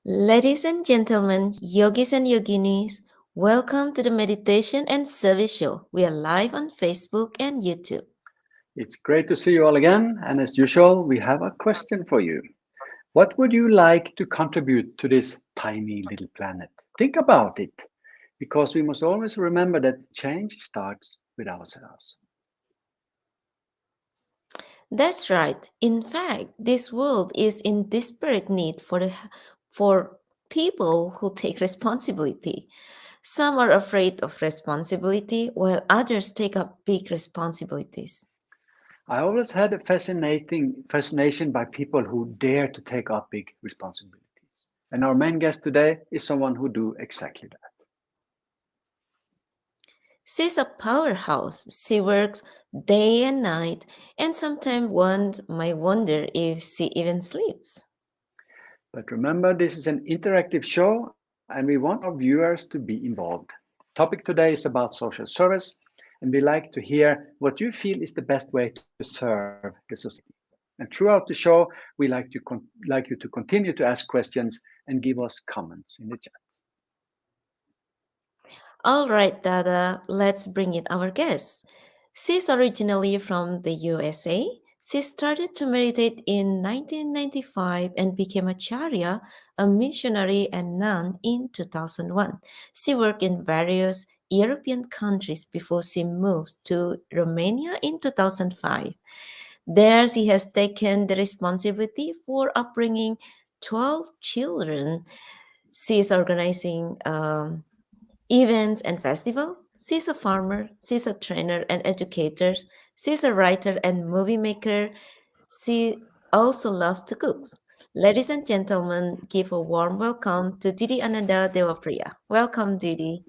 Ladies and gentlemen, yogis and yoginis, welcome to the Meditation and Service Show. We are live on Facebook and YouTube. It's great to see you all again, and as usual, we have a question for you. What would you like to contribute to this tiny little planet? Think about it, because we must always remember that change starts with ourselves. That's right. In fact, this world is in desperate need for people who take responsibility. Some are afraid of responsibility, while others take up big responsibilities. I always had a fascination by people who dare to take up big responsibilities. And our main guest today is someone who do exactly that. She's a powerhouse. She works day and night, and sometimes one might wonder if she even sleeps. But remember, this is an interactive show and we want our viewers to be involved. Topic today is about social service and we like to hear what you feel is the best way to serve the society. And throughout the show, we like you to continue to ask questions and give us comments in the chat. All right, Dada, let's bring in our guest. She's originally from the USA. She started to meditate in 1995 and became a charya, a missionary and nun in 2001. She worked in various European countries before she moved to Romania in 2005. There, she has taken the responsibility for upbringing 12 children. She is organizing events and festival. She's a farmer, she's a trainer and educator, she's a writer and movie maker. She also loves to cook. Ladies and gentlemen, give a warm welcome to Didi Ananda Dewapriya. Welcome, Didi.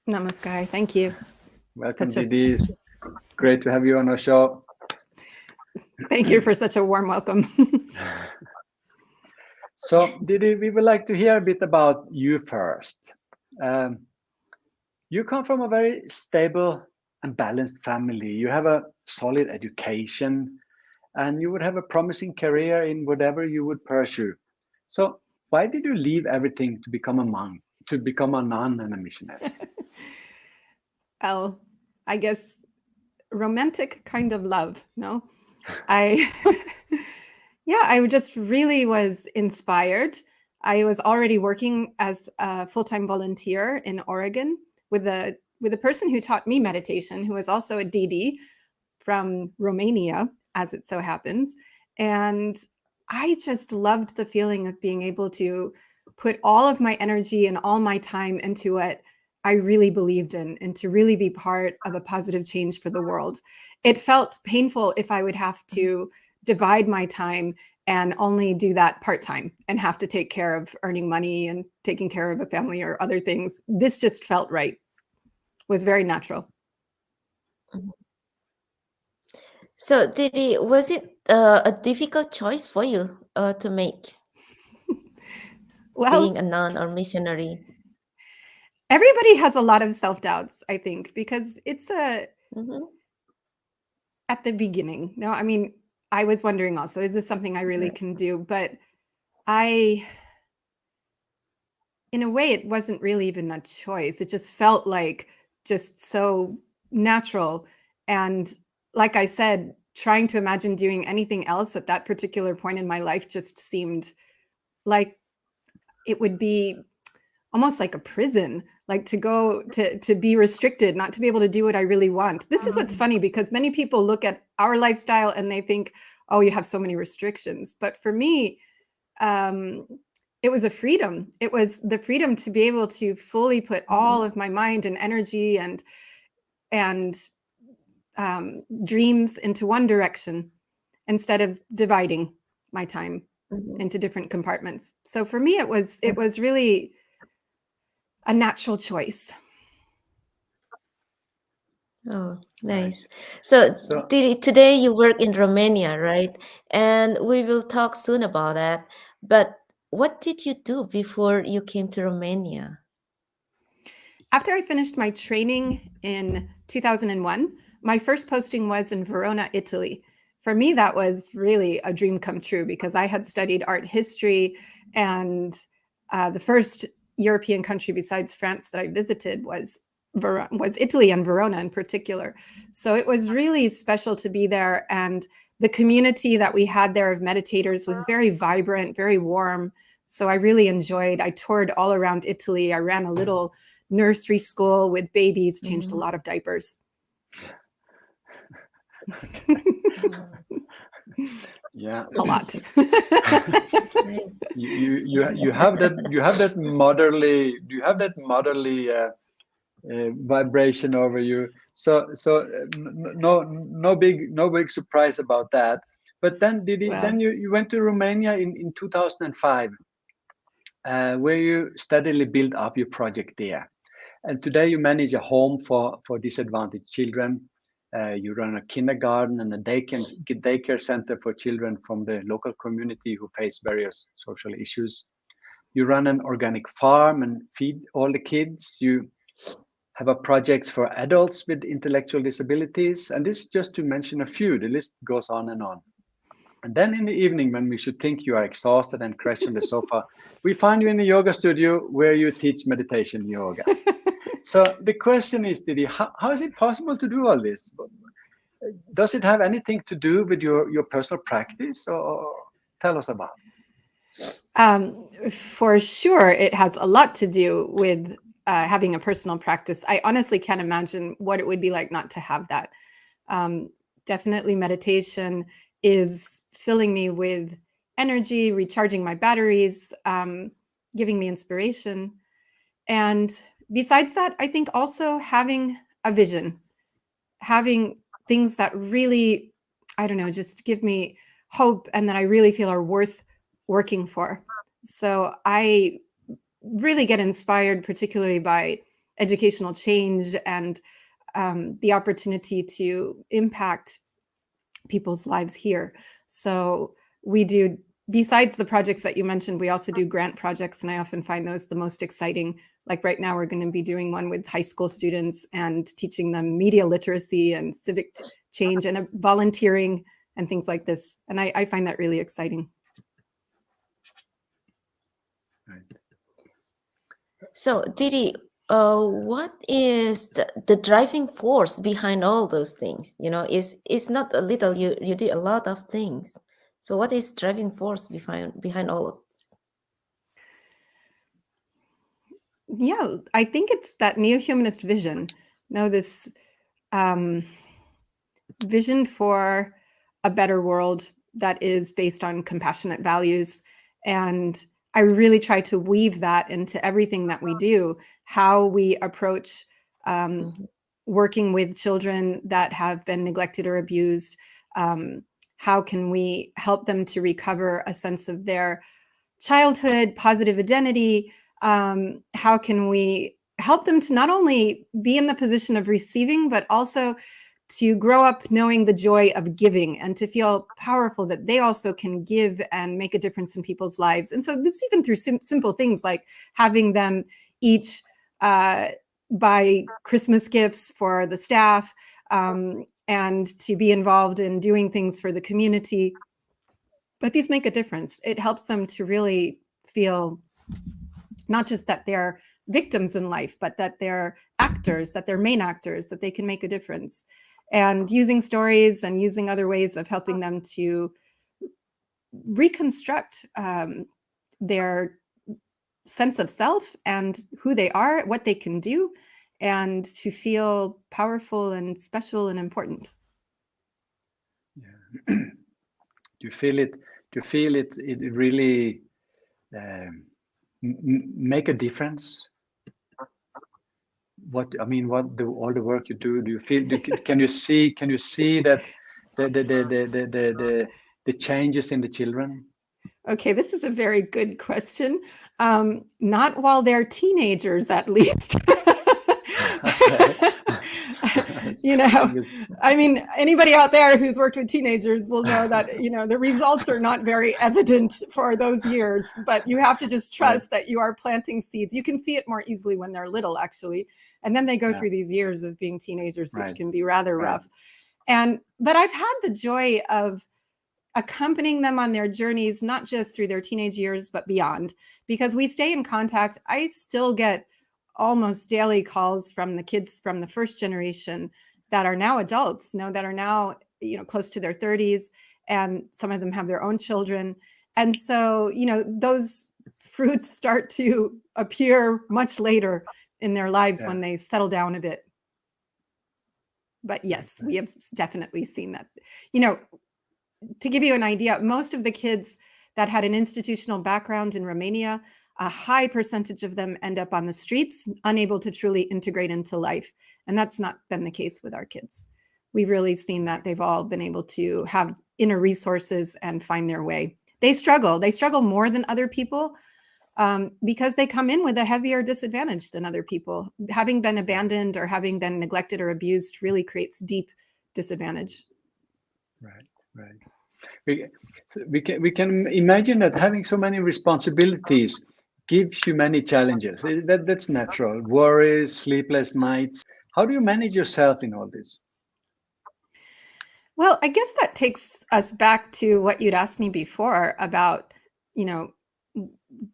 Namaskar. Thank you. Welcome, Such a Didi. It's great to have you on our show. thank you for such a warm welcome. So, Didi, we would like to hear a bit about you first. Um, you come from a very stable and balanced family. You have a solid education, and you would have a promising career in whatever you would pursue. So, why did you leave everything to become a monk, to become a nun and a missionary? Well, I guess romantic kind of love. No, I yeah, I just really was inspired. I was already working as a full-time volunteer in Oregon with a person who taught me meditation, who was also a DD from Romania, as it so happens. And I just loved the feeling of being able to put all of my energy and all my time into what I really believed in and to really be part of a positive change for the world. It felt painful if I would have to divide my time and only do that part-time and have to take care of earning money and taking care of a family or other things. This just felt right. It was very natural. Mhm. So, Didi, was it a difficult choice for you to make, Well, being a nun or missionary? everybody has a lot of self-doubts, I think, because it's Mhm. at the beginning. No, I mean, I was wondering also, is this something I really Right. can do? But I, in a way, it wasn't really even a choice. It just felt like just so natural. And like I said, trying to imagine doing anything else at that particular point in my life just seemed like it would be almost like a prison, like to go to be restricted, not to be able to do what I really want. This is what's funny because many people look at our lifestyle and they think, oh, you have so many restrictions. But for me, um, it was a freedom. It was the freedom to be able to fully put all of my mind and energy and dreams into one direction instead of dividing my time Mhm. into different compartments. So for me, it was really a natural choice. Oh, Right. nice. So So, today you work in Romania, right? And we will talk soon about that. But what did you do before you came to Romania? After I finished my training in 2001, my first posting was in Verona, Italy. For me, that was really a dream come true because I had studied art history And the first European country besides France that I visited was Italy, and Verona in particular. So it was really special to be there. And the community that we had there of meditators was very vibrant, very warm. So I really enjoyed. I toured all around Italy. I ran a little nursery school with babies, changed a lot of diapers. Yeah, a lot. Nice. You have that motherly vibration over you. So no big surprise about that. But then Well, you went to Romania in 2005, where you steadily built up your project there. And today you manage a home for disadvantaged children. You run a kindergarten and a daycare center for children from the local community who face various social issues. You run an organic farm and feed all the kids. You have a project for adults with intellectual disabilities. And this is just to mention a few. The list goes on and on. And then in the evening, when we should think you are exhausted and crash on the sofa, we find you in a yoga studio where you teach meditation yoga. So the question is, Didi, how is it possible to do all this? Does it have anything to do with your personal practice, or tell us about it? For sure, it has a lot to do with having a personal practice. I honestly can't imagine what it would be like not to have that. Definitely meditation is filling me with energy, recharging my batteries, giving me inspiration. And besides that, I think also having a vision, having things that really, I don't know, just give me hope and that I really feel are worth working for. So I really get inspired, particularly by educational change and the opportunity to impact people's lives here. So we do, besides the projects that you mentioned, we also do grant projects, and I often find those the most exciting. Like right now, we're going to be doing one with high school students and teaching them media literacy and civic change and volunteering and things like this. And I find that really exciting. Right. So, Didi, what is the driving force behind all those things? It's not a little. You did a lot of things. So, what is driving force behind all of this? Yeah, I think it's that neo-humanist vision. This vision for a better world that is based on compassionate values. And I really try to weave that into everything that we do, how we approach working with children that have been neglected or abused. How can we help them to recover a sense of their childhood, positive identity? How can we help them to not only be in the position of receiving, but also to grow up knowing the joy of giving and to feel powerful that they also can give and make a difference in people's lives. And so this even through simple things like having them each buy Christmas gifts for the staff and to be involved in doing things for the community. But these make a difference. It helps them to really feel not just that they're victims in life, but that they're actors, that they're main actors, that they can make a difference. And using stories and using other ways of helping them to reconstruct their sense of self and who they are, what they can do, and to feel powerful and special and important. Yeah. Do you feel it? Do you feel it? It really make a difference? What all the work you do? Do you feel? Can you see? Can you see that the changes in the children? Okay, this is a very good question. Not while they're teenagers, at least. I mean, anybody out there who's worked with teenagers will know that, the results are not very evident for those years, but you have to just trust that you are planting seeds. You can see it more easily when they're little, actually. And then they go through these years of being teenagers, which can be rather rough. But I've had the joy of accompanying them on their journeys, not just through their teenage years, but beyond, because we stay in contact. I still get almost daily calls from the kids from the first generation that are now adults, that are now, close to their 30s, and some of them have their own children. And so, those fruits start to appear much later in their lives when they settle down a bit. But yes, we have definitely seen that. To give you an idea, most of the kids that had an institutional background in Romania, a high percentage of them end up on the streets, unable to truly integrate into life. And that's not been the case with our kids. We've really seen that they've all been able to have inner resources and find their way. They struggle more than other people because they come in with a heavier disadvantage than other people. Having been abandoned or having been neglected or abused really creates deep disadvantage. Right. We can imagine that having so many responsibilities gives you many challenges. That's natural. Worries, sleepless nights. How do you manage yourself in all this? Well, I guess that takes us back to what you'd asked me before about,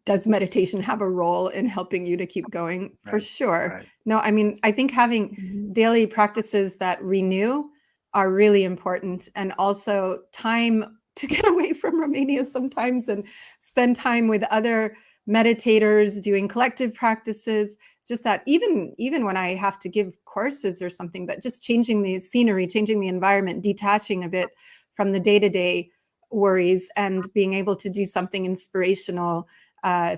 does meditation have a role in helping you to keep going? For sure. Right. No, I mean, I think having daily practices that renew are really important, and also time to get away from Romania sometimes and spend time with other meditators doing collective practices. Just that even when I have to give courses or something, but just changing the scenery, changing the environment, detaching a bit from the day-to-day worries and being able to do something inspirational,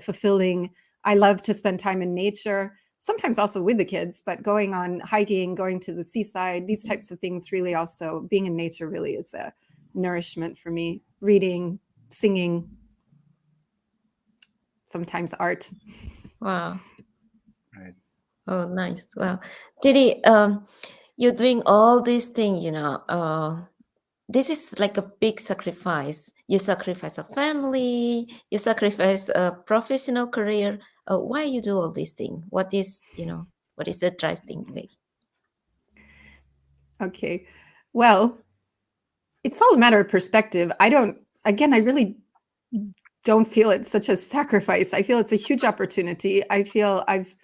fulfilling. I love to spend time in nature, sometimes also with the kids, but going on hiking, going to the seaside, these types of things really also, being in nature really is a nourishment for me. Reading, singing, sometimes art. Wow. Right. Oh, nice. Well, Didi, you're doing all these things, this is like a big sacrifice. You sacrifice a family, you sacrifice a professional career. Why you do all these things? What is the driving way? Okay. Well, it's all a matter of perspective. I really don't feel it's such a sacrifice. I feel it's a huge opportunity. I feel I've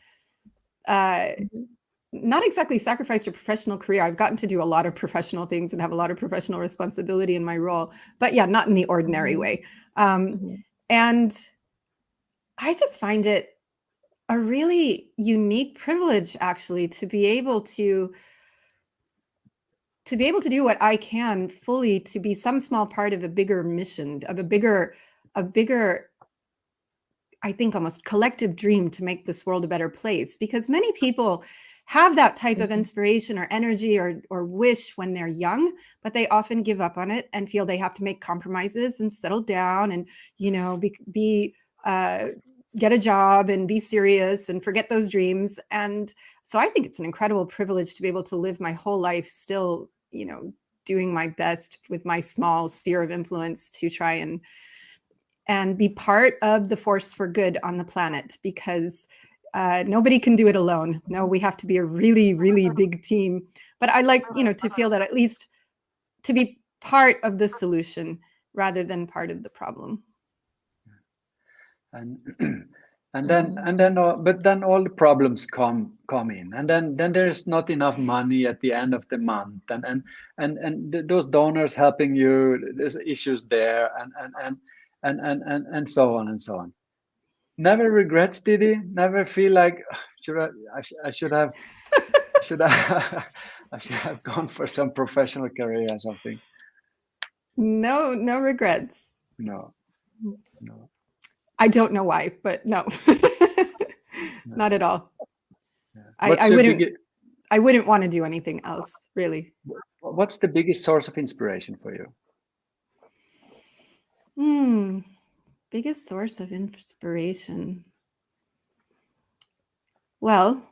not exactly sacrificed a professional career. I've gotten to do a lot of professional things and have a lot of professional responsibility in my role, but yeah, not in the ordinary way. And I just find it a really unique privilege, actually, to be able to do what I can fully, to be some small part of a bigger mission, of a bigger, I think, almost collective dream to make this world a better place. Because many people have that type of inspiration or energy or wish when they're young, but they often give up on it and feel they have to make compromises and settle down and, get a job and be serious and forget those dreams. And so I think it's an incredible privilege to be able to live my whole life still, doing my best with my small sphere of influence to try and be part of the force for good on the planet, because nobody can do it alone. No, we have to be a really, really big team. But I like, to feel that at least to be part of the solution rather than part of the problem. And then all the problems come in, and then there's not enough money at the end of the month, and those donors helping you, there's issues there, and so on and so on. Never regrets, did he? Never feel like I should have I should have gone for some professional career or something. No regrets. No. I don't know why, but no. Not at all. Yeah. I wouldn't want to do anything else, really. What's the biggest source of inspiration for you? Biggest source of inspiration. Well,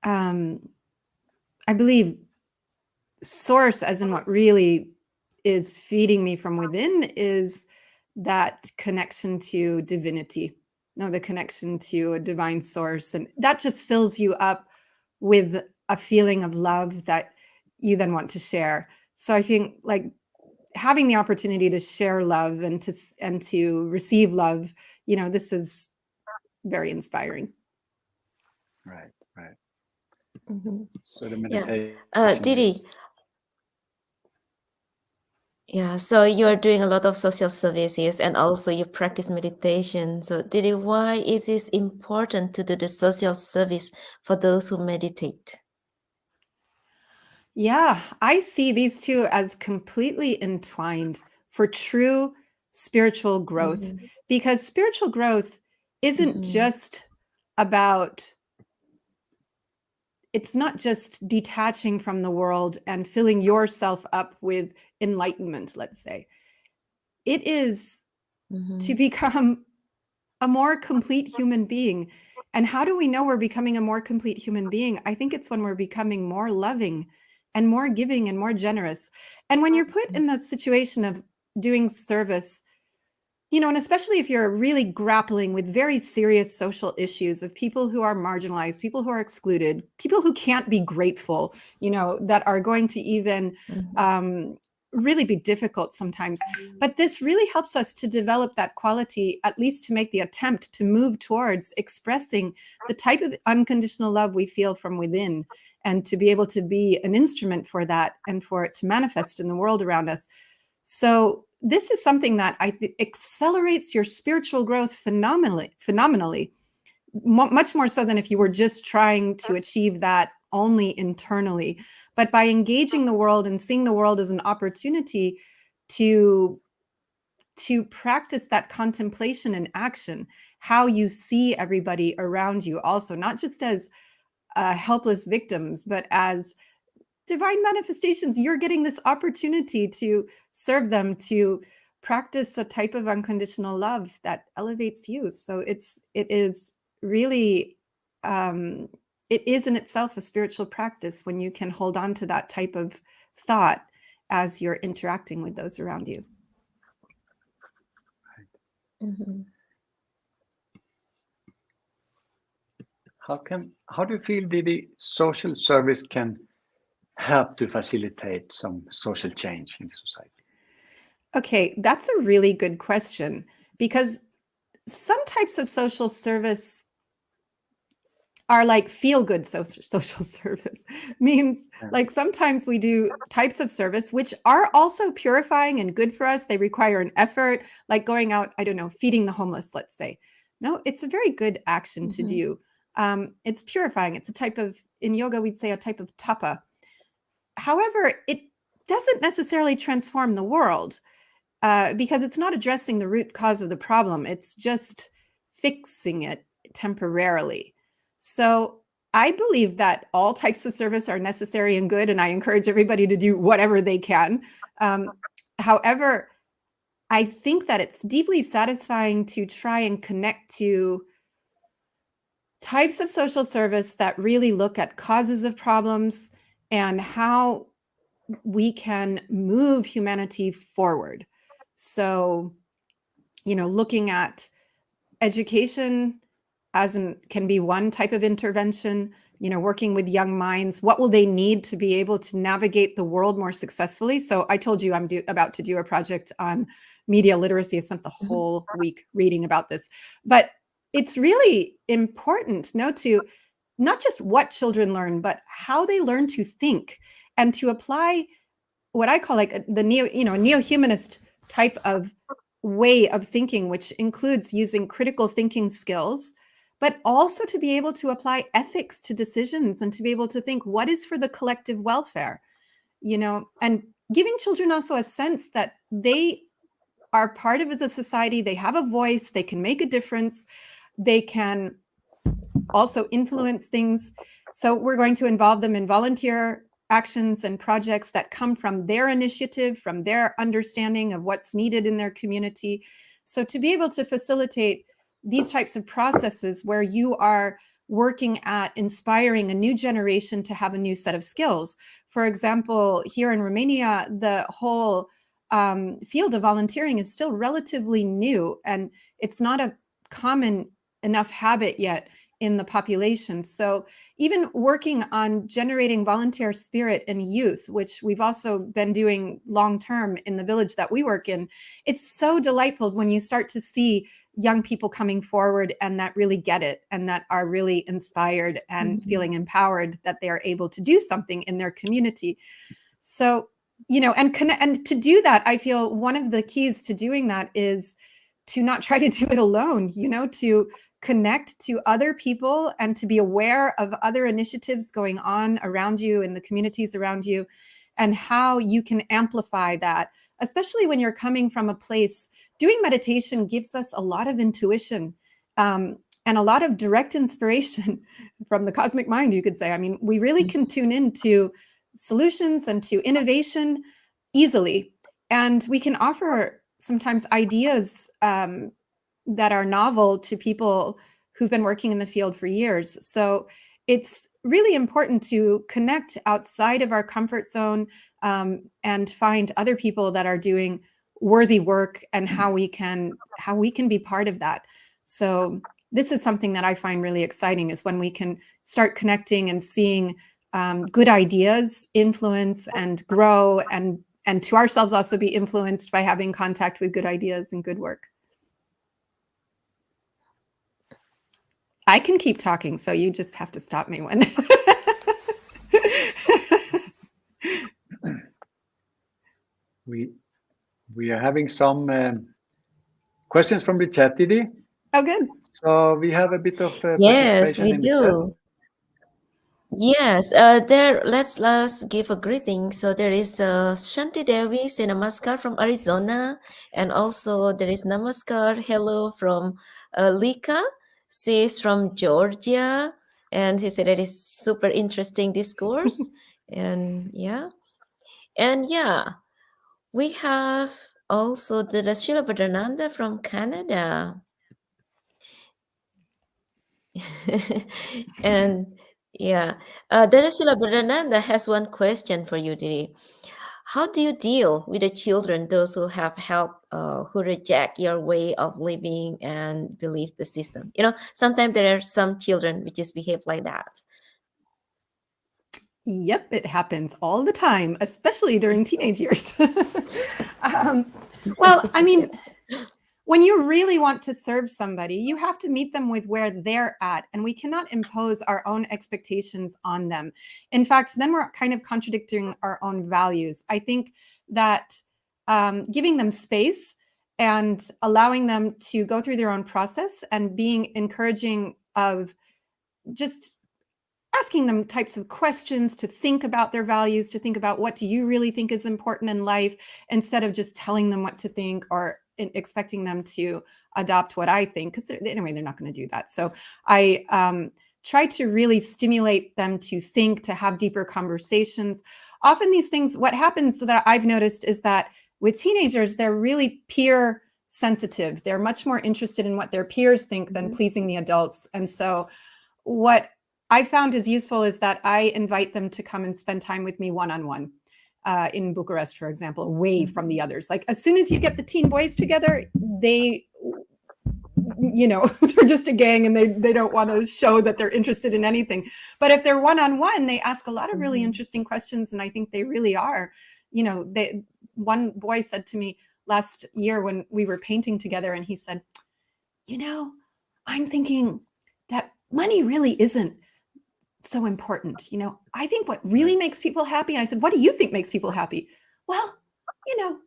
I believe source, as in what really is feeding me from within, is that connection to divinity. The connection to a divine source. And that just fills you up with a feeling of love that you then want to share. So I think like having the opportunity to share love and to receive love, this is very inspiring. Right, right. Mhm. So the Yeah. meditation Didi, is yeah, so you're doing a lot of social services and also you practice meditation. So, Didi, why it is important to do the social service for those who meditate? Yeah, I see these two as completely entwined for true spiritual growth, Mhm. because spiritual growth isn't Mhm. just about, it's not just detaching from the world and filling yourself up with enlightenment, let's say. It is to Mhm. become a more complete human being. And how do we know we're becoming a more complete human being? I think it's when we're becoming more loving and more giving and more generous. And when you're put in the situation of doing service, and especially if you're really grappling with very serious social issues of people who are marginalized, people who are excluded, people who can't be grateful, that are going to even Mhm. um, really be difficult sometimes. But this really helps us to develop that quality, at least to make the attempt to move towards expressing the type of unconditional love we feel from within, and to be able to be an instrument for that and for it to manifest in the world around us. So this is something that I think accelerates your spiritual growth phenomenally, much more so than if you were just trying to achieve that only internally. But by engaging the world and seeing the world as an opportunity to practice that contemplation and action, how you see everybody around you, also not just as helpless victims, but as divine manifestations, you're getting this opportunity to serve them, to practice a type of unconditional love that elevates you. So it is really it is in itself a spiritual practice when you can hold on to that type of thought as you're interacting with those around you. Mhm. how do you feel the social service can help to facilitate some social change in the society? Okay, that's a really good question, because some types of social service are like feel good social service. Means Yeah. like sometimes we do types of service which are also purifying and good for us. They require an effort, like going out, I don't know, feeding the homeless, let's say. No, it's a very good action to Mhm. do. It's purifying. It's a type of, in yoga we'd say, a type of tapa. However, it doesn't necessarily transform the world, because it's not addressing the root cause of the problem. It's just fixing it temporarily. So I believe that all types of service are necessary and good, and I encourage everybody to do whatever they can. However, I think that it's deeply satisfying to try and connect to types of social service that really look at causes of problems and how we can move humanity forward. So, looking at education can be one type of intervention, working with young minds. What will they need to be able to navigate the world more successfully? So I told you I'm about to do a project on media literacy. I spent the Mhm. whole week reading about this. But it's really important, to not just what children learn, but how they learn to think and to apply what I call like the neo-humanist type of way of thinking, which includes using critical thinking skills, but also to be able to apply ethics to decisions and to be able to think what is for the collective welfare, and giving children also a sense that they are part of as a society, they have a voice, they can make a difference, they can also influence things. So we're going to involve them in volunteer actions and projects that come from their initiative, from their understanding of what's needed in their community. So to be able to facilitate these types of processes where you are working at inspiring a new generation to have a new set of skills. For example, here in Romania, the whole field of volunteering is still relatively new, and it's not a common enough habit yet in the population. So even working on generating volunteer spirit in youth, which we've also been doing long term in the village that we work in, it's so delightful when you start to see young people coming forward and that really get it and that are really inspired and feeling empowered that they are able to do something in their community. So, and to do that, I feel one of the keys to doing that is to not try to do it alone, to connect to other people and to be aware of other initiatives going on around you in the communities around you and how you can amplify that, especially when you're coming from a place. Doing meditation gives us a lot of intuition and a lot of direct inspiration from the cosmic mind, you could say. I mean, we really can tune into solutions and to innovation easily. And we can offer sometimes ideas that are novel to people who've been working in the field for years. So it's really important to connect outside of our comfort zone and find other people that are doing worthy work and how we can be part of that. So this is something that I find really exciting, is when we can start connecting and seeing good ideas influence and grow, and to ourselves also be influenced by having contact with good ideas and good work. I can keep talking, so you just have to stop me when. We are having some questions from the chat, Didi. Oh, good. So we have a bit of Yes, participation we in the chat. do. Yes, let's give a greeting. So there is Shanti Devi, say namaskar from Arizona, and also there is namaskar, hello from Lika. She's from Georgia, and he said that is super interesting discourse, and yeah, we have also the Sheila Bhadananda from Canada. And yeah, Dharashila Bhadananda has one question for you, Didi. How do you deal with the children, those who have helped, who reject your way of living and believe the system? Sometimes there are some children which just behave like that. Yep, it happens all the time, especially during teenage years. Well, I mean, when you really want to serve somebody, you have to meet them with where they're at, and we cannot impose our own expectations on them. In fact, then we're kind of contradicting our own values. I think that giving them space and allowing them to go through their own process and being encouraging of just asking them types of questions to think about their values, to think about what do you really think is important in life, instead of just telling them what to think or expecting them to adopt what I think, because anyway, they're not going to do that. So I try to really stimulate them to think, to have deeper conversations. Often these things, what happens that I've noticed is that with teenagers, they're really peer sensitive. They're much more interested in what their peers think than pleasing the adults. And so what I found is useful is that I invite them to come and spend time with me one-on-one in Bucharest, for example, away from the others. Like as soon as you get the teen boys together, they, they're just a gang and they don't want to show that they're interested in anything. But if they're one-on-one, they ask a lot of really interesting questions. And I think they really are, one boy said to me last year when we were painting together, and he said, I'm thinking that money really isn't so important. I think what really makes people happy. And I said, what do you think makes people happy? Well,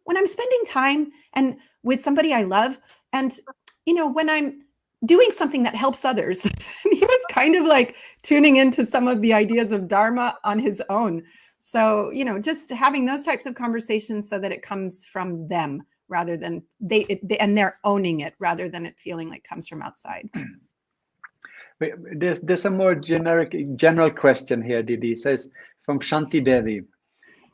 when I'm spending time and with somebody I love, and, when I'm doing something that helps others. He was kind of like tuning into some of the ideas of Dharma on his own. So, just having those types of conversations so that it comes from them rather than and they're owning it rather than it feeling like it comes from outside. There's a more general question here, Didi. Says from Shanti Devi.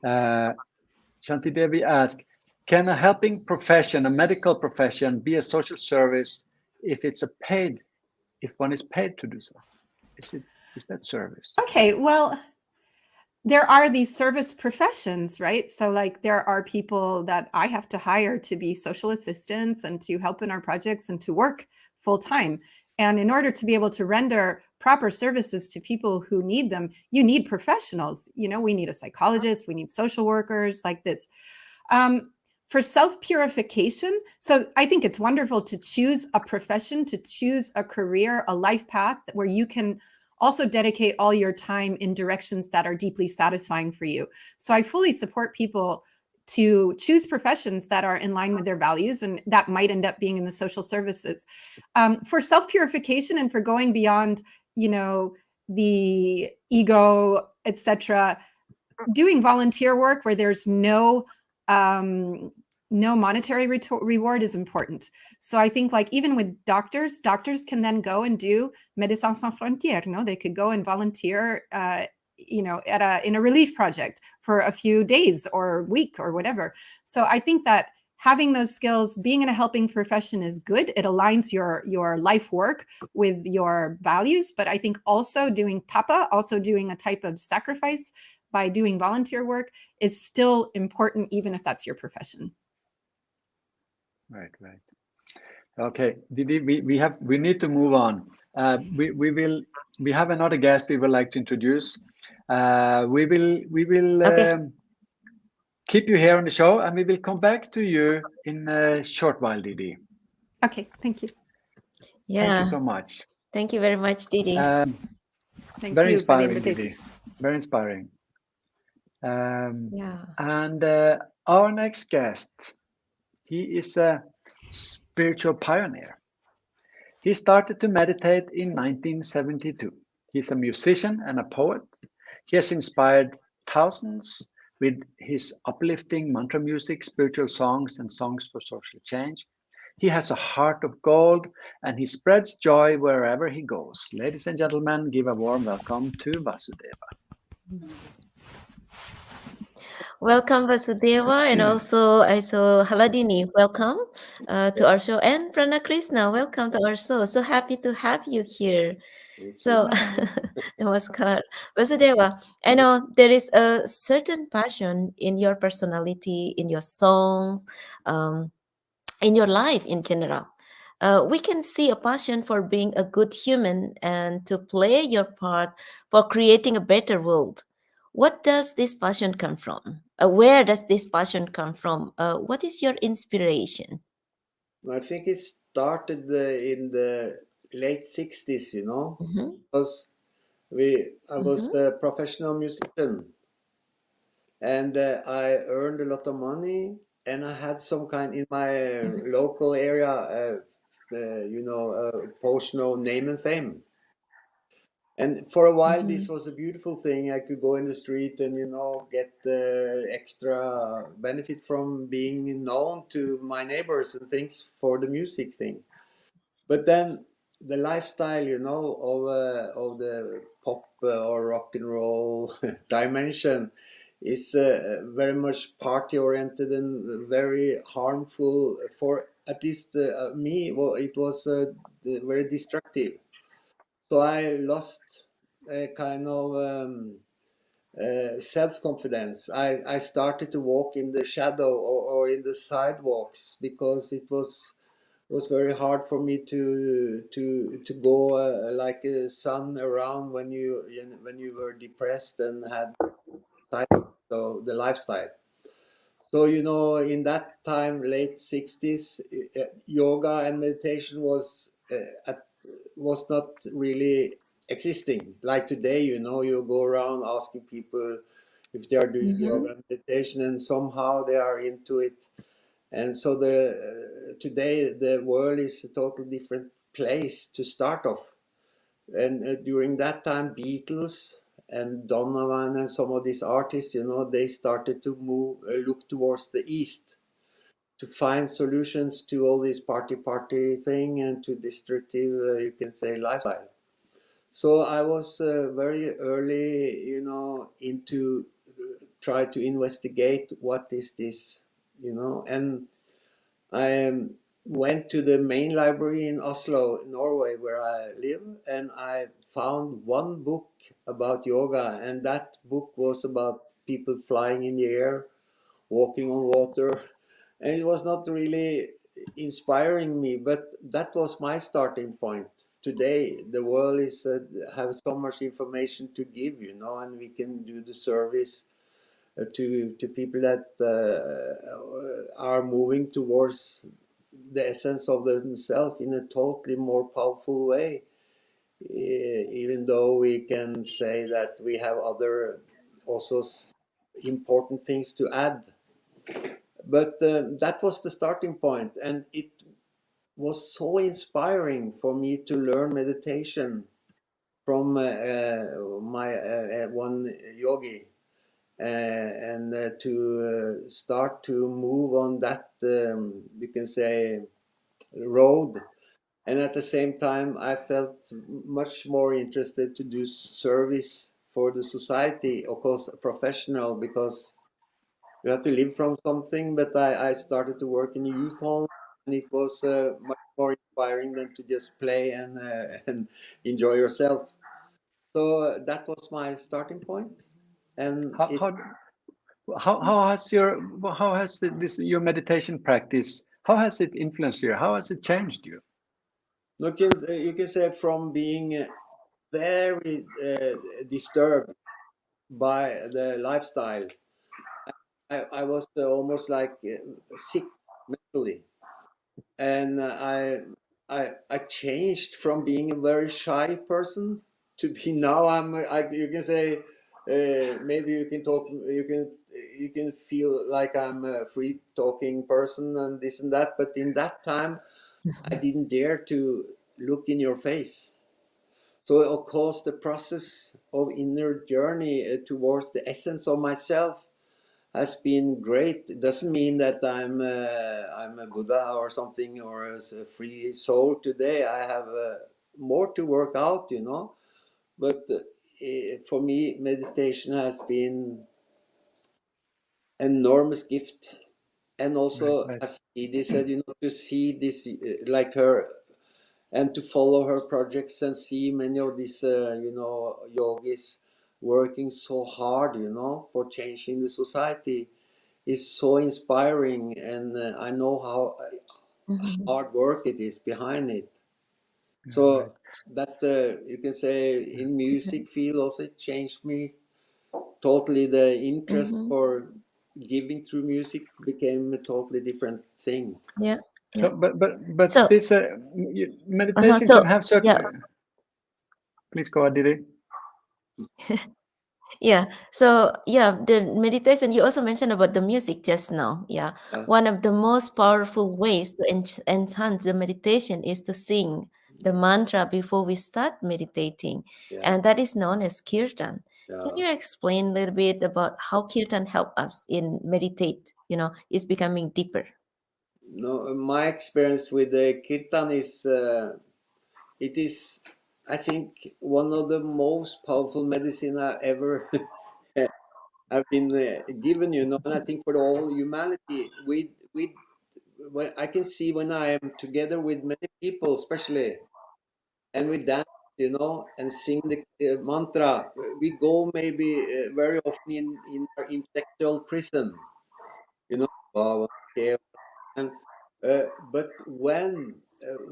Shanti Devi asks, can a helping profession, a medical profession, be a social service if one is paid to do so? Is that service? Okay, well, there are these service professions, right? So like there are people that I have to hire to be social assistants and to help in our projects and to work full time. And in order to be able to render proper services to people who need them, you need professionals. You know, we need a psychologist, we need social workers like this. For self-purification, so I think it's wonderful to choose a profession, to choose a career, a life path where you can also dedicate all your time in directions that are deeply satisfying for you. So I fully support people to choose professions that are in line with their values, and that might end up being in the social services. For self-purification and for going beyond, you know, the ego, etc., doing volunteer work where there's no monetary reward is important. So I think, like, even with doctors can then go and do Médecins Sans Frontières. No, they could go and volunteer, you know, in a relief project for a few days or week or whatever. So I think that having those skills, being in a helping profession is good. It aligns your life work with your values. But I think also doing tapa, also doing a type of sacrifice by doing volunteer work, is still important, even if that's your profession. Right. Okay, Didi, we need to move on. We have another guest we would like to introduce. We will Okay. keep you here on the show, and we will come back to you in a short while, Didi. Okay, thank you. Yeah. Thank you so much. Thank you very much, Didi. Thank Very you for the inspiring, invitation. Didi. Very inspiring. Yeah. And our next guest, he is a spiritual pioneer. He started to meditate in 1972. He's a musician and a poet. He has inspired thousands with his uplifting mantra music, spiritual songs, and songs for social change. He has a heart of gold, and he spreads joy wherever he goes. Ladies and gentlemen, give a warm welcome to Vasudeva. Welcome, Vasudeva, and also I saw Haladini. Welcome to our show, and Prana Krishna. Welcome to our show. So happy to have you here. So, Namaskar. Vasudeva, I know there is a certain passion in your personality, in your songs, um, in your life in general. We can see a passion for being a good human and to play your part for creating a better world. What does this passion come from? Where does this passion come from? What is your inspiration? I think it started in the late 60s, you know, Mm-hmm. because I was Mm-hmm. a professional musician, and I earned a lot of money, and I had some kind in my local area, you know, portion of name and fame. And for a while, Mm-hmm. this was a beautiful thing. I could go in the street and, you know, get extra benefit from being known to my neighbors and things for the music thing. But then the lifestyle, you know, of the pop or rock and roll dimension is very much party oriented and very harmful for at least me. Well, it was very destructive. So I lost a kind of self-confidence. I started to walk in the shadow or in the sidewalks because it was very hard for me to go like a sun around when you were depressed and had so the lifestyle. So you know, in that time, late 60s, yoga and meditation was not really existing like today. You know, you go around asking people if they are doing Mm-hmm. yoga and meditation, and somehow they are into it. And so the today the world is a totally different place to start off. And during that time, Beatles and Donovan and some of these artists, you know, they started to move, look towards the east to find solutions to all this party thing and to destructive, you can say, lifestyle. So I was very early, you know, into try to investigate what is this, you know, and I went to the main library in Oslo, Norway, where I live, and I found one book about yoga, and that book was about people flying in the air, walking on water, and it was not really inspiring me, but that was my starting point. today the world is have so much information to give, you know, and we can do the service to people that are moving towards the essence of themselves in a totally more powerful way. Even though we can say that we have other also important things to add. But that was the starting point, and it was so inspiring for me to learn meditation from my one yogi, and to start to move on that, you can say, road. And at the same time, I felt much more interested to do service for the society, of course, professional, because you have to live from something. But I started to work in a youth home, and it was much more inspiring than to just play and and enjoy yourself. So that was my starting point, and How it how how has this your meditation practice, how has it influenced you? How has it changed you? you can say from being very disturbed by the lifestyle. I was almost like sick mentally, and I changed from being a very shy person to be now you can say, maybe you can talk, you can feel like I'm a free talking person and this and that, but in that time I didn't dare to look in your face. So of course the process of inner journey towards the essence of myself has been great. It doesn't mean that I'm a Buddha or something, or as a free soul today. I have more to work out, you know. But for me, meditation has been an enormous gift. And Right, also, right. as Edie said, you know, to see this like her, and to follow her projects and see many of these, you know, yogis working so hard, you know, for changing the society is so inspiring, and I know how Mhm. hard work it is behind it. Yeah, right. So that's the, you can say, in music field also it changed me totally. The interest Mhm. for giving through music became a totally different thing. Yeah. So, Yeah. but So, this meditation so can have yeah, certain. Please go ahead, Didi. yeah. So, yeah, the meditation, you also mentioned about the music just now. Yeah. Yeah, One of the most powerful ways to enhance the meditation is to sing the yeah, mantra before we start meditating. yeah, And that is known as kirtan. Can yeah. you explain a little bit about how kirtan help us in meditate? Is becoming deeper. No, my experience with the kirtan is it is, I think, one of the most powerful medicine I ever have been given, you know. And I think for the whole humanity, with when I can see when I am together with many people, especially, and we dance, you know, and sing the mantra, we go maybe very often in our intellectual prison, you know. Okay, and but when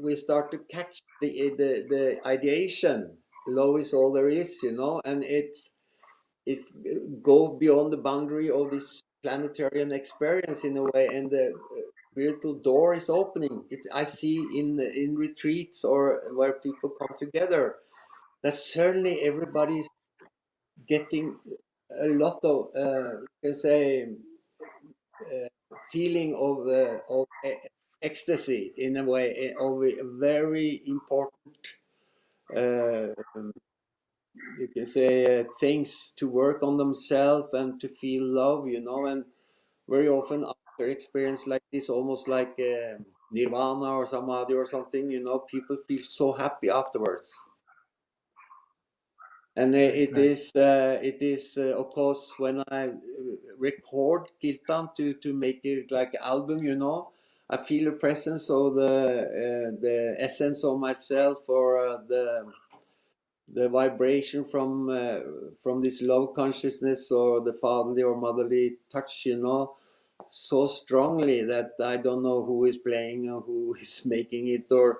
we start to catch the ideation, love is all there is, you know, and it's go beyond the boundary of this planetarian experience in a way, and the spiritual door is opening. It I see in retreats or where people come together that certainly everybody's getting a lot of you can say feeling of ecstasy in a way, of a very important uh, you can say things to work on themselves and to feel love, you know. And very often after experience like this, almost like nirvana or samadhi or something, you know, people feel so happy afterwards. And Right, right. it is of course when I record kirtan to make it like album, you know, I feel the presence of the essence of myself, or the vibration from this love consciousness or the fatherly or motherly touch, you know, so strongly that I don't know who is playing or who is making it, or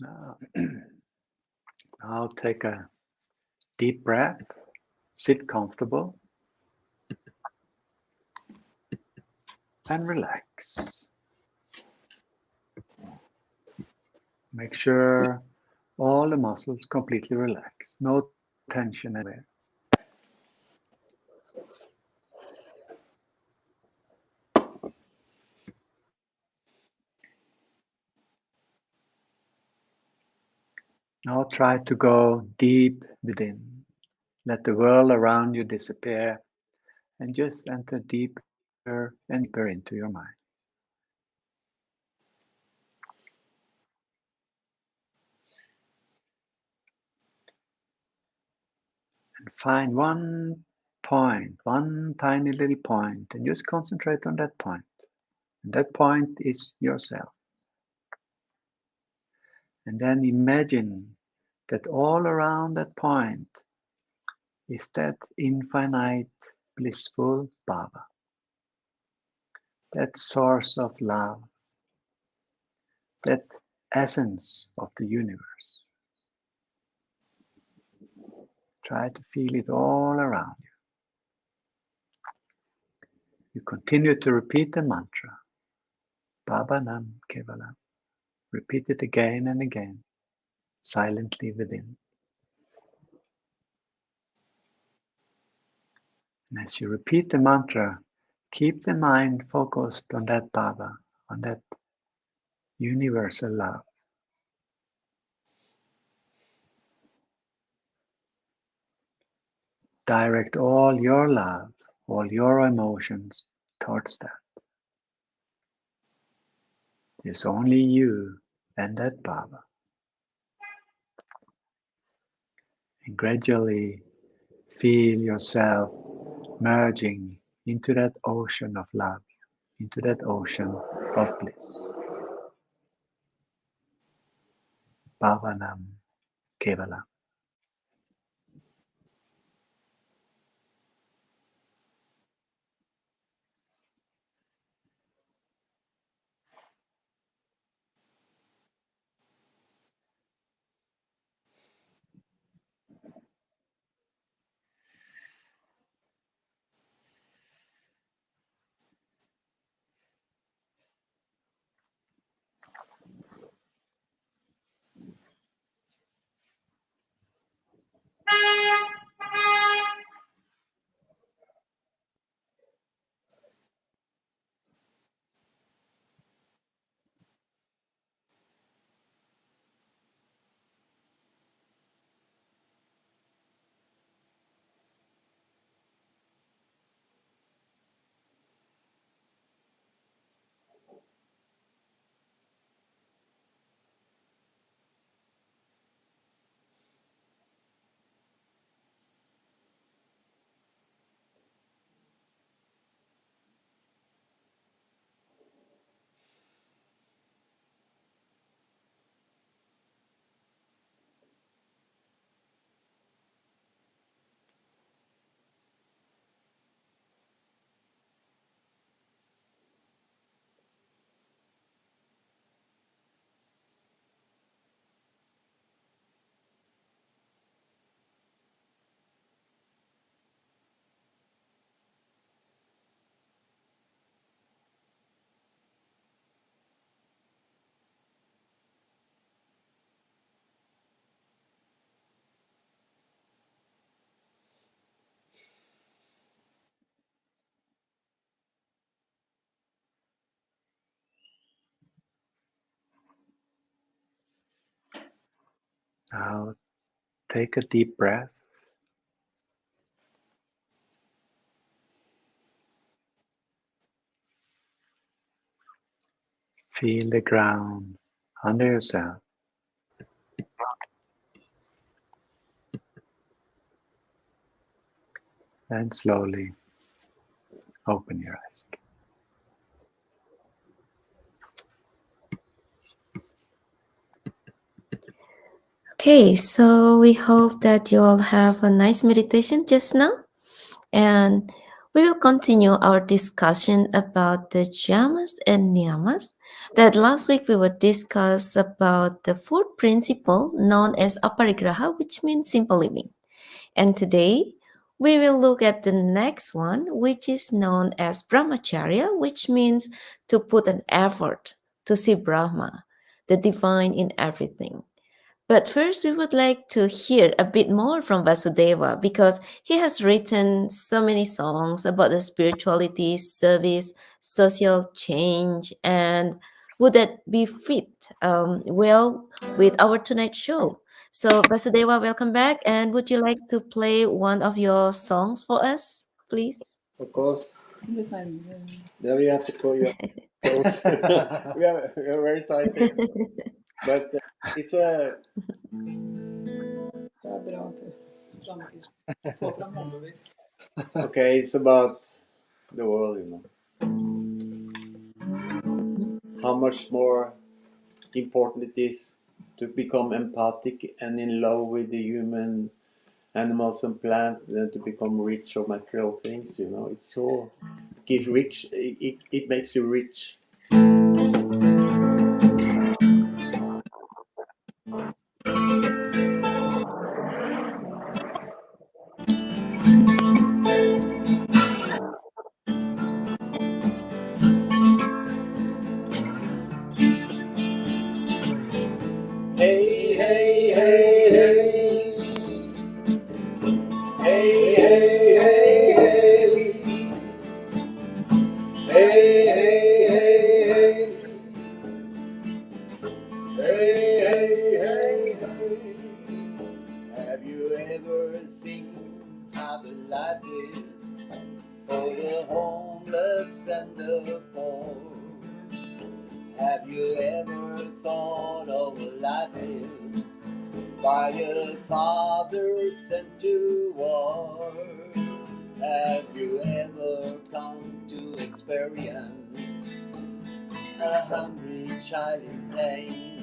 Now, now take a deep breath, sit comfortable, and relax. Make sure all the muscles completely relaxed, no tension anywhere. Now try to go deep within. Let the world around you disappear and just enter deeper and deeper into your mind. And find one point, one tiny little point, and just concentrate on that point. And that point is yourself. And then imagine that all around that point is that infinite, blissful Baba, that source of love, that essence of the universe. Try to feel it all around you. You continue to repeat the mantra, Baba Nam Kevalam. Repeat it again and again, silently within. And as you repeat the mantra, keep the mind focused on that Baba, on that universal love. Direct all your love, all your emotions towards that. There's only you and that Baba. And gradually feel yourself merging into that ocean of love, into that ocean of bliss. Bhavanam Kevalam. Now take a deep breath. Feel the ground under yourself. Then slowly open your eyes. Okay, so we hope that you all have a nice meditation just now. And we will continue our discussion about the yamas and niyamas That last week we were discuss about the fourth principle known as aparigraha, which means simple living. And today we will look at the next one, which is known as Brahmacharya, which means to put an effort to see Brahma, the divine in everything. But first, we would like to hear a bit more from Vasudeva because he has written so many songs about the spirituality, service, social change, and would that be fit well with our tonight show? So, Vasudeva, welcome back. And would you like to play one of your songs for us, please? Of course. Then we have to call you close. we are very tight here. But it's a okay. It's about the world, how much more important it is to become empathic and in love with the human animals and plants than to become rich of material things. It's so gives rich. It makes you rich. Hey, hey, hey, hey. Hey, hey, hey, hey. Hey, hey, hey, hey. Hey, hey, hey, hey. Have you ever seen how the life is for the homeless and the poor? Have you ever thought of a life lived by a father sent to war? Have you ever come to experience a hungry child in pain?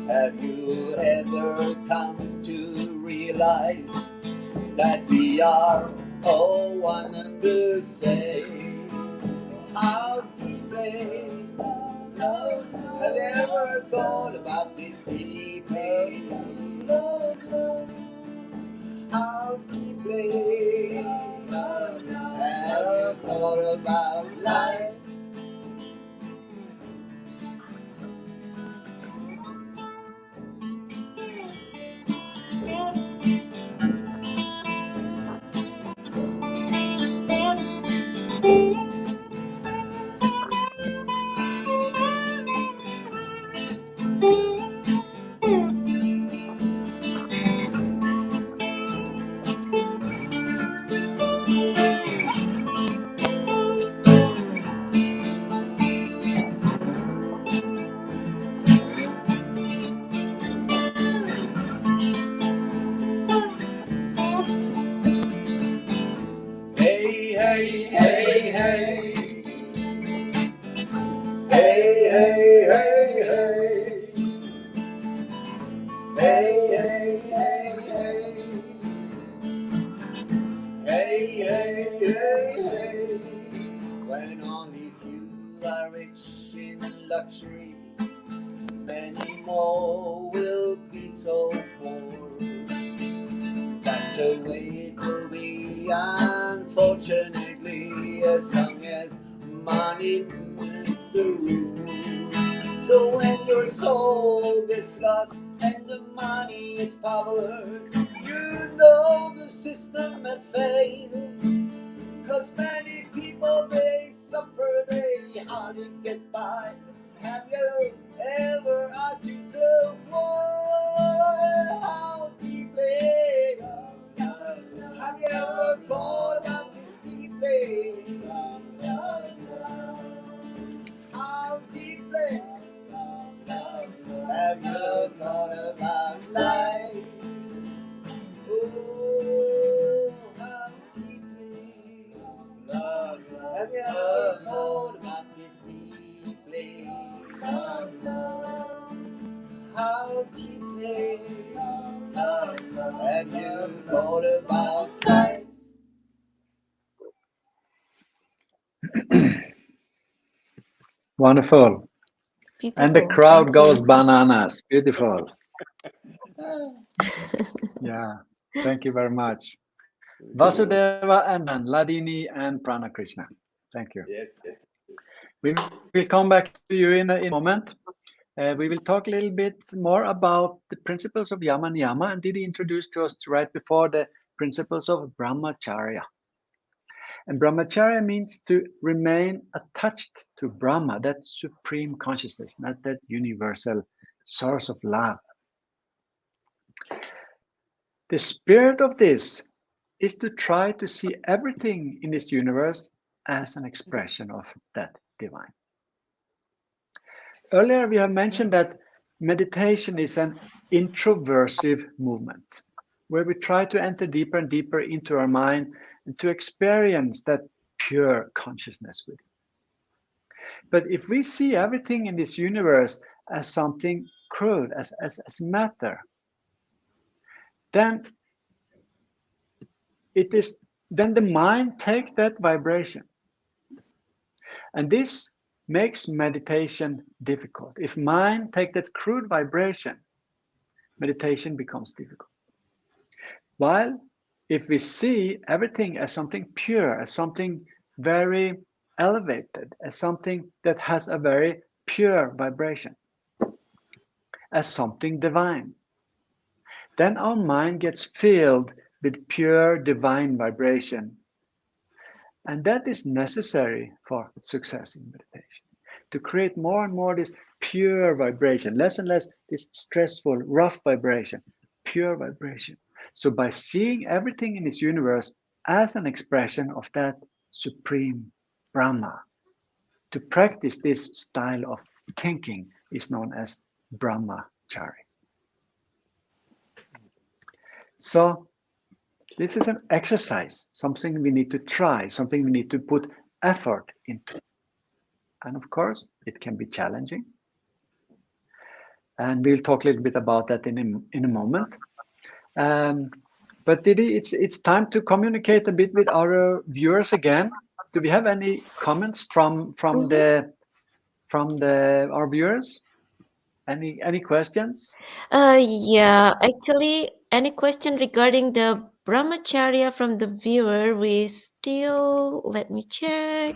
Have you ever come to realize that we are all one and the same? How deeply have you ever thought about this deeply? How deeply have you thought about life? Hey, hey, hey, hey. Hey, hey, hey, hey. Hey, hey, hey, hey. Hey, hey, hey, hey. When only few are rich in luxury, many more will be so poor. That's the way it will be, unfortunately, as long as money is the rule. So when your soul gets lost and the money is power, you know the system has failed. Cause many people, they suffer, they hardly get by. Have you ever asked yourself why? How deeply? Have you ever thought about this deeply? How deeply have you thought about life? Oh, how deeply have you ever thought about this deeply? How deeply have you thought about life? Wonderful. And the Beautiful. crowd Thank goes you. bananas. Beautiful. Yeah. Thank you very much. Vasudeva and then Ladini and Prana Krishna. Thank you. Yes, yes, yes. We will come back to you in a moment. We will talk a little bit more about the principles of Yama and Niyama, and Didi introduced to us right before the principles of Brahmacharya. And Brahmacharya means to remain attached to Brahma, that supreme consciousness, not that universal source of love. The spirit of this is to try to see everything in this universe as an expression of that divine. Earlier, we have mentioned that meditation is an introversive movement where we try to enter deeper and deeper into our mind and to experience that pure consciousness with it. But if we see everything in this universe as something crude, as matter, then the mind takes that vibration. And this makes meditation difficult. If mind take that crude vibration, meditation becomes difficult. While if we see everything as something pure, as something very elevated, as something that has a very pure vibration, as something divine, then our mind gets filled with pure divine vibration. And that is necessary for success in meditation. To create more and more this pure vibration, less and less this stressful, rough vibration, pure vibration. So by seeing everything in this universe as an expression of that supreme Brahma, to practice this style of thinking is known as Brahmacharya. So this is an exercise, something we need to try, something we need to put effort into. And of course, it can be challenging. And we'll talk a little bit about that in a moment. But Didi, it's time to communicate a bit with our viewers again. Do we have any comments from our viewers? Any questions? Yeah, actually, any question regarding the Brahmacharya from the viewer? We still, let me check.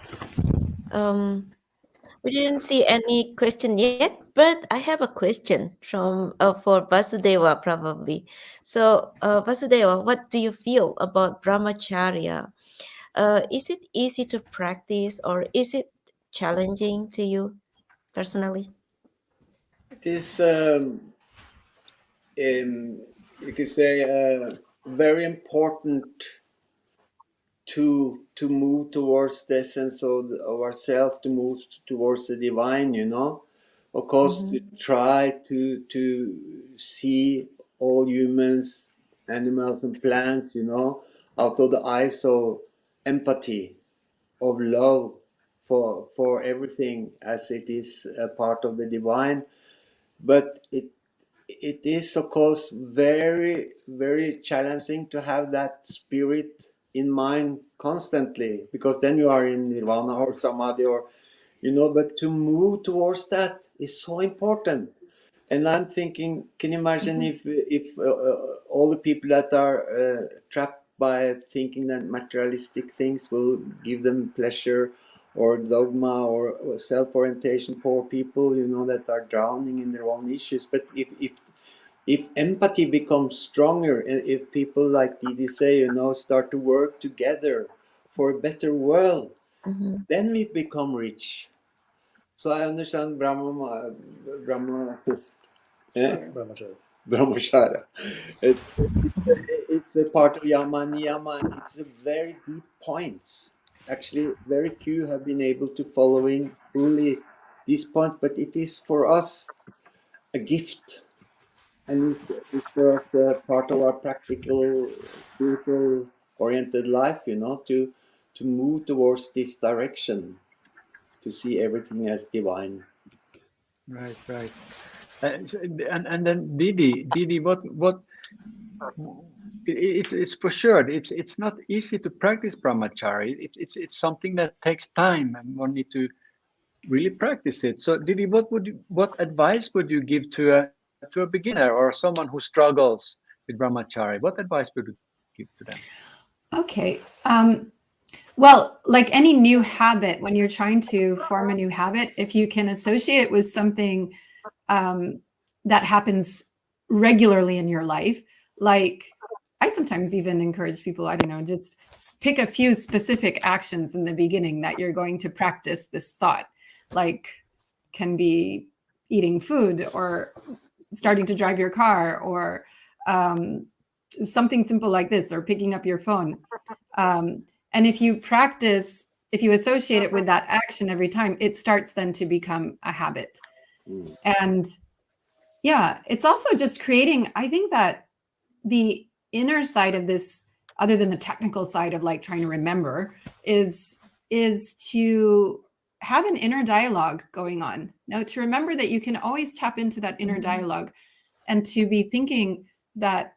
We didn't see any question yet, but I have a question from for Vasudeva probably. So, Vasudeva, what do you feel about Brahmacharya? Is it easy to practice or is it challenging to you personally? It is, you could say, very important to move towards the essence of ourself, to move towards the divine, you know. Of course, to Mm-hmm. try to see all humans, animals, and plants, you know, out of the eyes of empathy, of love for everything as it is a part of the divine. But it is of course very very challenging to have that spirit in mind constantly, because then you are in nirvana or samadhi, or you know, but to move towards that is so important. And I'm thinking, can you imagine Mm-hmm. if all the people that are trapped by thinking that materialistic things will give them pleasure, or dogma, or self-orientation, poor people, you know, that are drowning in their own issues. But if empathy becomes stronger, and if people like Didi say, you know, start to work together for a better world, Mm-hmm. then we become rich. So I understand Brahma, Brahmacharya. Brahmacharya. It's a part of Yama Niyama, and it's a very deep points. Actually, very few have been able to following fully this point, but it is for us a gift, and it's for us a part of our practical, spiritual oriented life, you know, to move towards this direction, to see everything as divine. Right, right. And then Didi, what it's for sure. It's not easy to practice brahmachari. It's something that takes time, and one need to really practice it. So, Didi, what advice would you give to a beginner or someone who struggles with Brahmacharya? What advice would you give to them? Okay. Well, like any new habit, when you're trying to form a new habit, if you can associate it with something that happens regularly in your life, like I sometimes even encourage people, I don't know, just pick a few specific actions in the beginning that you're going to practice this thought, like can be eating food or starting to drive your car or something simple like this, or picking up your phone. And if you practice, if you associate it with that action every time, it starts then to become a habit. And yeah, it's also just creating, I think that the inner side of this, other than the technical side of like trying to remember, is to have an inner dialogue going on. Now, to remember that you can always tap into that inner dialogue, and to be thinking that,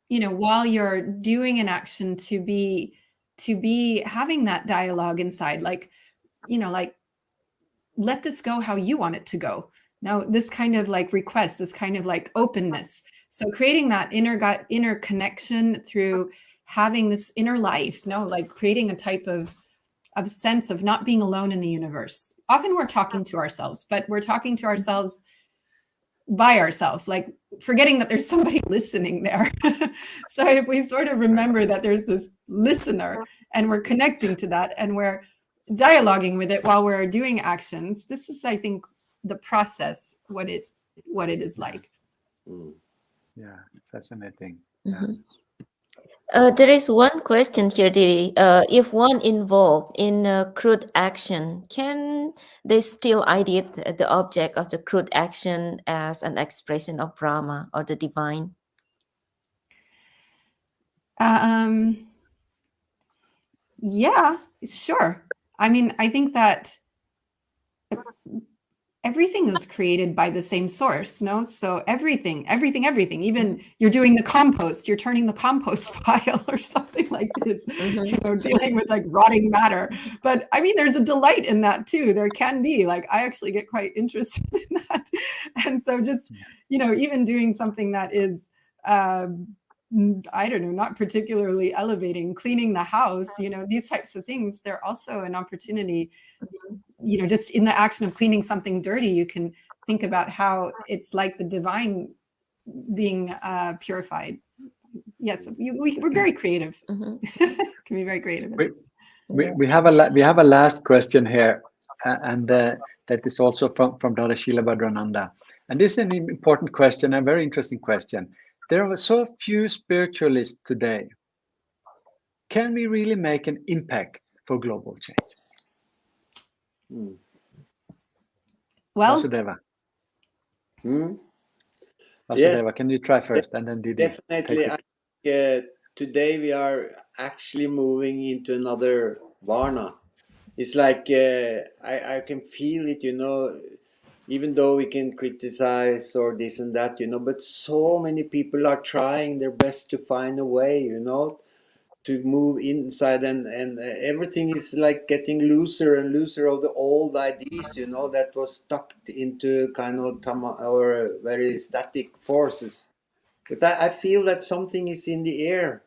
you know, while you're doing an action, to be having that dialogue inside, like, you know, like, let this go how you want it to go. Now, this kind of like request, this kind of like openness. So creating that inner connection through having this inner life, no, like creating a type of sense of not being alone in the universe. Often we're talking to ourselves, but we're talking to ourselves by ourselves, like forgetting that there's somebody listening there. So if we sort of remember that there's this listener and we're connecting to that and we're dialoguing with it while we're doing actions, this is, I think, the process, what it is like. Yeah, fascinating. Mm-hmm. There is one question here, Didi. If one involved in a crude action, can they still ideate the object of the crude action as an expression of Brahma or the divine? Yeah, sure. I mean, I think that everything is created by the same source, no? So everything, even you're doing the compost, you're turning the compost pile or something like this, you know, dealing with like rotting matter. But I mean, there's a delight in that too. There can be, like, I actually get quite interested in that. And so just, you know, even doing something that is, I don't know, not particularly elevating, cleaning the house, you know, these types of things, they're also an opportunity. You know, just in the action of cleaning something dirty, you can think about how it's like the divine being purified. Yes, we're very creative. Can be very creative. We have a last question here, and that is also from Dada Shila Bhadrananda. And this is an important question, a very interesting question. There are so few spiritualists today. Can we really make an impact for global change? Well, Vasudeva. Yes, Vasudeva, can you try first, and then Didi? definitely. Today we are actually moving into another Varna. It's like I can feel it, you know, even though we can criticize or this and that, you know, but so many people are trying their best to find a way, you know, to move inside, and everything is like getting looser and looser of the old ideas, you know, that was stuck into kind of or very static forces. But I feel that something is in the air.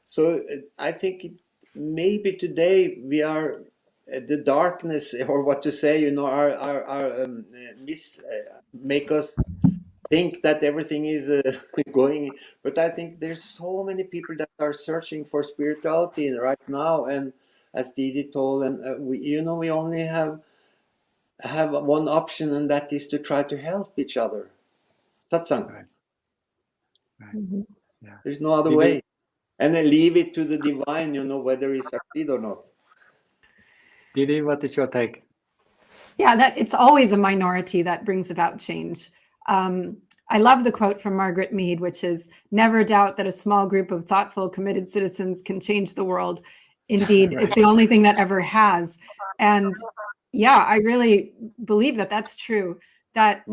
So I think maybe today we are the darkness, or what to say, you know, make us think that everything is going. But I think there's so many people that are searching for spirituality right now, and as Didi told, and we, you know, we only have one option, and that is to try to help each other. Satsang. Right. Yeah. There's no other Didi? way. And then leave it to the divine, you know, whether he succeed or not. Didi, what is your take? yeah, that it's always a minority that brings about change. I love the quote from Margaret Mead, which is, "Never doubt that a small group of thoughtful, committed citizens can change the world. Indeed, Right. it's the only thing that ever has." And yeah, I really believe that that's true, that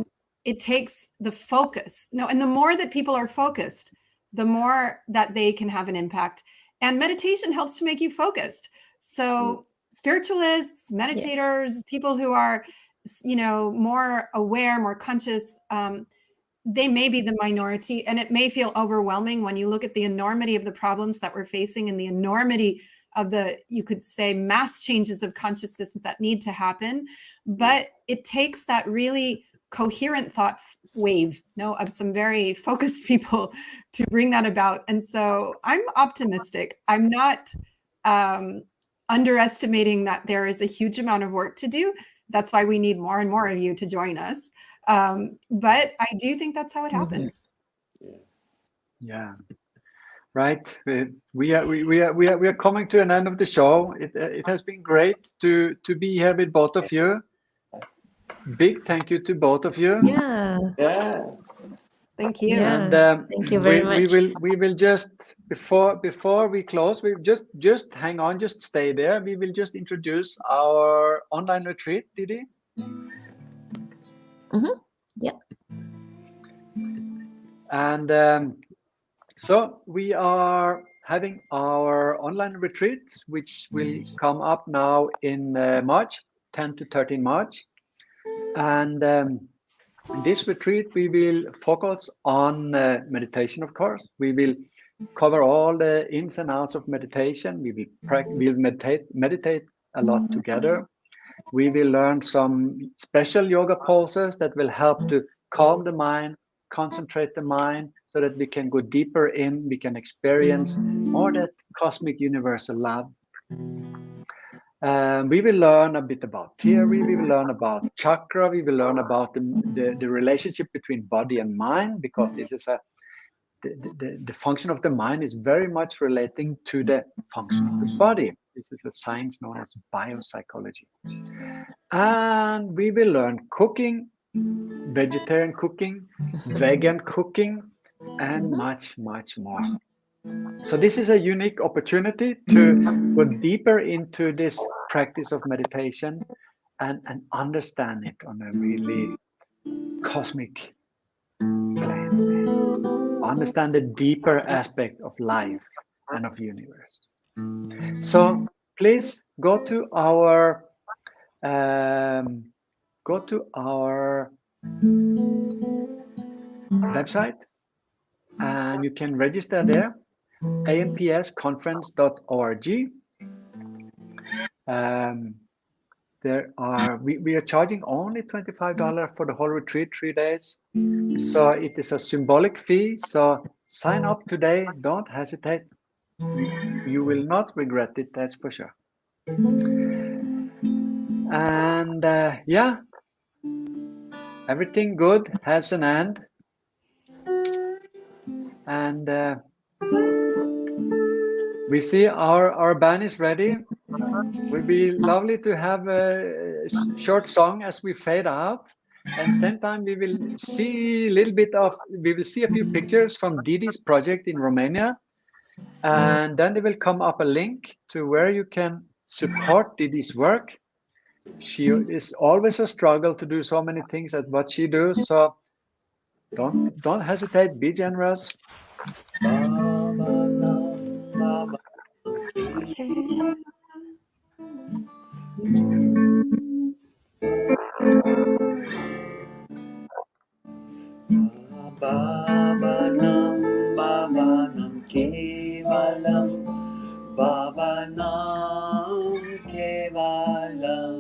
it takes the focus. No, and the more that people are focused, the more that they can have an impact. And meditation helps to make you focused. So spiritualists, meditators, people who are, more aware, more conscious, they may be the minority, and it may feel overwhelming when you look at the enormity of the problems that we're facing and the enormity of the, you could say, mass changes of consciousness that need to happen. But it takes that really coherent thought wave, of some very focused people to bring that about. And so I'm optimistic. I'm not underestimating that there is a huge amount of work to do. That's why we need more and more of you to join us. But I do think that's how it happens. Yeah, right. We are coming to an end of the show. It has been great to be here with both of you. Big thank you to both of you. Yeah. Thank you. And Thank you very much. we will just before we close, we just hang on, just stay there. We will just introduce our online retreat, Didi. Yeah. And so we are having our online retreat, which will come up now in March, 10 to 13 March. And this retreat, we will focus on meditation, of course. We will cover all the ins and outs of meditation. We'll meditate a lot together. We will learn some special yoga poses that will help to calm the mind, concentrate the mind, so that we can go deeper in, we can experience more that cosmic universal love. We will learn a bit about theory, we will learn about chakra, we will learn about the relationship between body and mind, because this is the function of the mind is very much relating to the function of the body. This is a science known as biopsychology. And we will learn cooking, vegetarian cooking, vegan cooking, and much, much more. So this is a unique opportunity to go deeper into this practice of meditation and understand it on a really cosmic plane. Understand the deeper aspect of life and of universe. So please go to our website and you can register there, ampsconference.org. We are charging only $25 for the whole retreat, 3 days. So it is a symbolic fee. So sign up today. Don't hesitate. You will not regret it, that's for sure. And yeah, everything good has an end. And we see our band is ready. Would be lovely to have a short song as we fade out. And same time we will see a few pictures from Didi's project in Romania. And then there will come up a link to where you can support Didi's work. She is always a struggle to do so many things at what she does. So don't hesitate, be generous. Bhavanam Kevalam Bhavanam Kevalam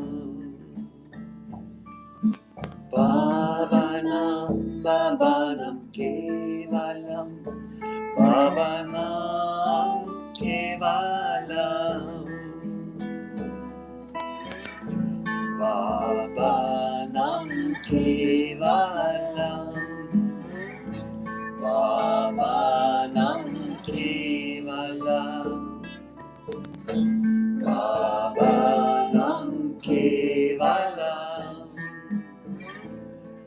Bhavanam Kevalam Bhavanam Kevalam Bhavanam Kevalam Bhavanam Kevalam Bhavanam Kevalam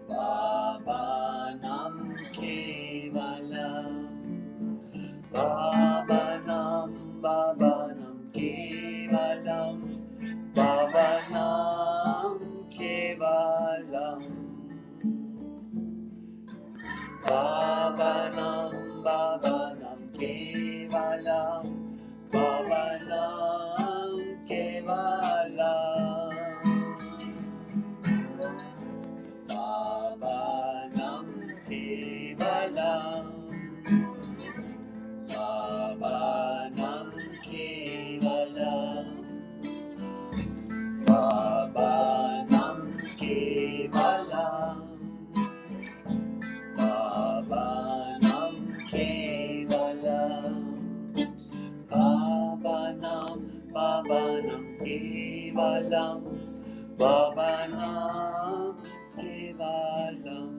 Bhavanam Kevalam Bhavanam Kevalam Bhavanam Kevalam Bhavanam Kevalam Bhavanam Kevalam